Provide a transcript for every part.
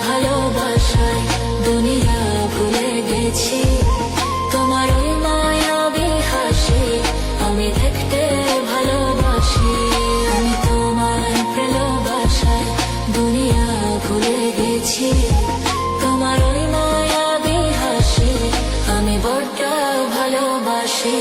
ভালোবাসায় দুনিয়া ভুলে গেছি। তোমার ওই মায়াবী হাসি আমি দেখতে ভালোবাসি। আমি তোমার ভালোবাসায় দুনিয়া ভুলে গেছি। তোমার ওই মায়াবী হাসি আমি বড্ড ভালোবাসি।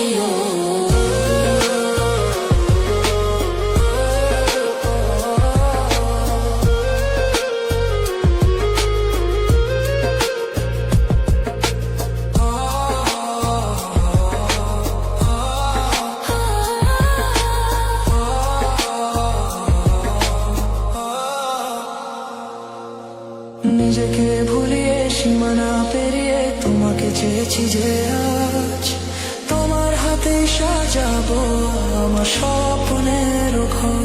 নিজেকে ভুলিয়ে সীমানা পেরিয়ে তোমাকে চেয়েছি যে আজ তোমার হাতে সাজাবো আমার স্বপ্নের ঘর।